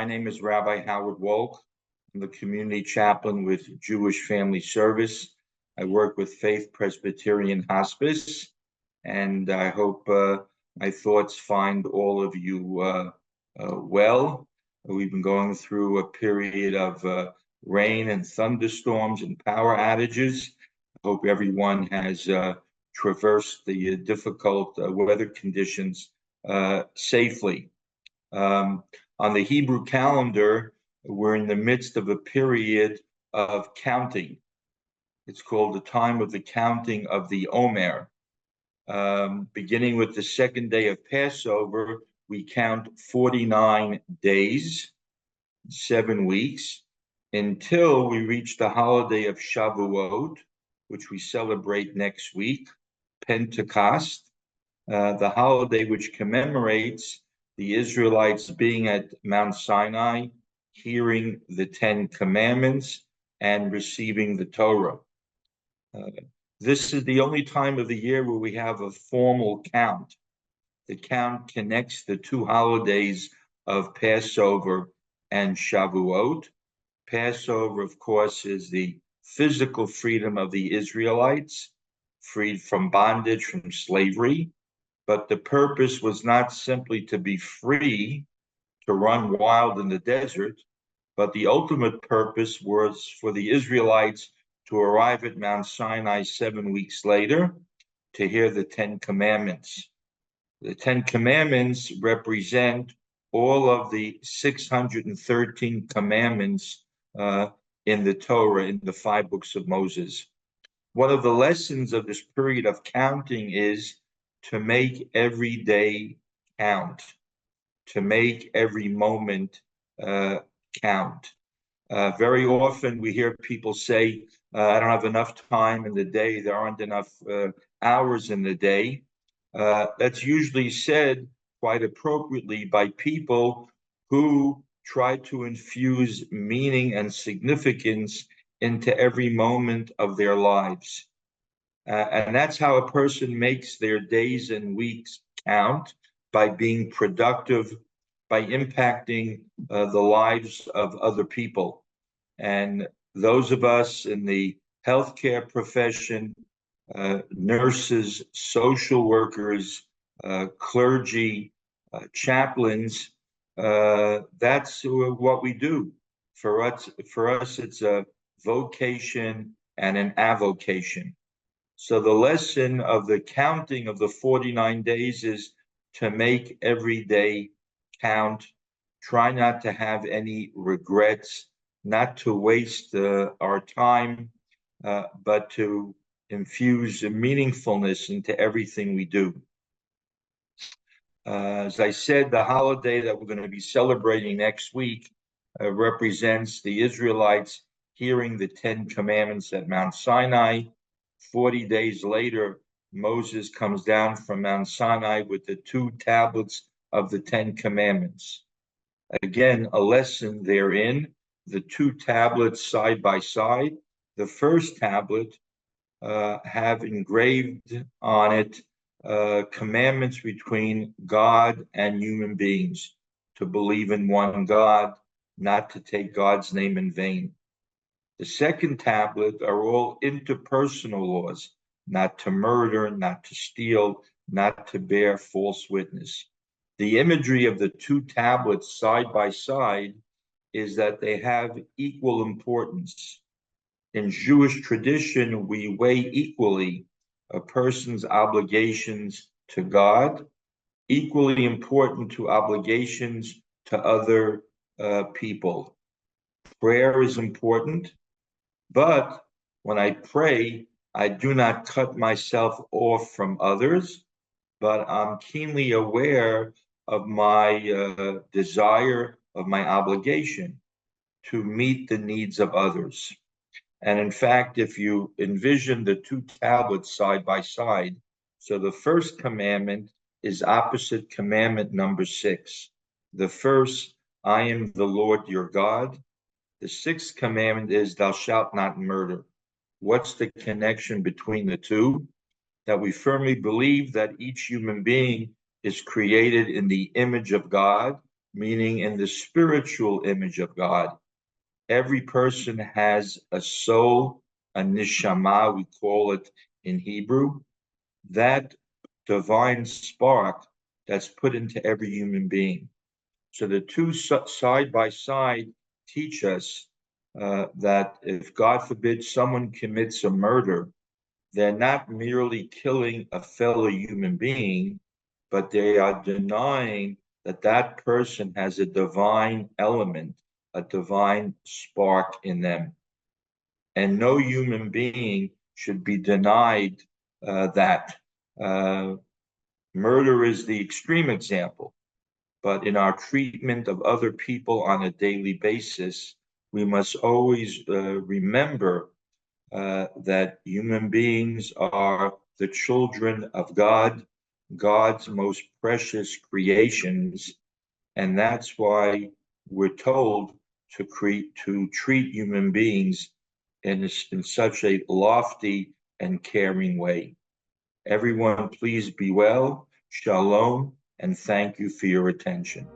My name is Rabbi Wolk. I'm the community chaplain with Jewish Family Service. I work with Faith Presbyterian Hospice, and I hope my thoughts find all of you well. We've been going through a period of rain and thunderstorms and power outages. I hope everyone has traversed the difficult weather conditions safely. On the Hebrew calendar, we're in the midst of a period of counting. It's called the time of the counting of the Omer. Beginning with the second day of Passover, we count 49 days, 7 weeks, until we reach the holiday of Shavuot, which we celebrate next week, Pentecost, the holiday which commemorates the Israelites being at Mount Sinai, hearing the Ten Commandments and receiving the Torah. This is the only time of the year where we have a formal count. The count connects the two holidays of Passover and Shavuot. Passover, of course, is the physical freedom of the Israelites, freed from bondage, from slavery. But the purpose was not simply to be free, to run wild in the desert, but the ultimate purpose was for the Israelites to arrive at Mount Sinai 7 weeks later to hear the Ten Commandments. The Ten Commandments represent all of the 613 commandments in the Torah, in the 5 books of Moses. One of the lessons of this period of counting is to make every day count, to make every moment count. Very often we hear people say, I don't have enough time in the day, there aren't enough hours in the day. That's usually said quite appropriately by people who try to infuse meaning and significance into every moment of their lives. And that's how a person makes their days and weeks count, by being productive, by impacting the lives of other people. And those of us in the healthcare profession, nurses, social workers, clergy, chaplains, that's what we do. For us, it's a vocation and an avocation. So the lesson of the counting of the 49 days is to make every day count. Try not to have any regrets, not to waste our time, but to infuse a meaningfulness into everything we do. As I said, the holiday that we're going to be celebrating next week represents the Israelites hearing the Ten Commandments at Mount Sinai. 40 days later, Moses comes down from Mount Sinai with the 2 tablets of the Ten Commandments. Again, a lesson therein, the 2 tablets side by side. The first tablet have engraved on it commandments between God and human beings, to believe in one God, not to take God's name in vain. The second tablet are all interpersonal laws: not to murder, not to steal, not to bear false witness. The imagery of the 2 tablets side by side is that they have equal importance. In Jewish tradition, we weigh equally a person's obligations to God, equally important to obligations to other people. Prayer is important, but when I pray, I do not cut myself off from others, but I'm keenly aware of my desire, of my obligation to meet the needs of others. And in fact, if you envision the 2 tablets side by side, so the first commandment is opposite commandment number 6. The first, I am the Lord your God. The 6th commandment is, thou shalt not murder. What's the connection between the two? That we firmly believe that each human being is created in the image of God, meaning in the spiritual image of God. Every person has a soul, a neshama, we call it in Hebrew, that divine spark that's put into every human being. So the two side by side teach us that if, God forbid, someone commits a murder, they're not merely killing a fellow human being, but they are denying that that person has a divine element, a divine spark in them. And no human being should be denied that. Murder is the extreme example, but in our treatment of other people on a daily basis, we must always remember that human beings are the children of God, God's most precious creations, and that's why we're told to treat human beings in such a lofty and caring way. Everyone, please be well, shalom, and thank you for your attention.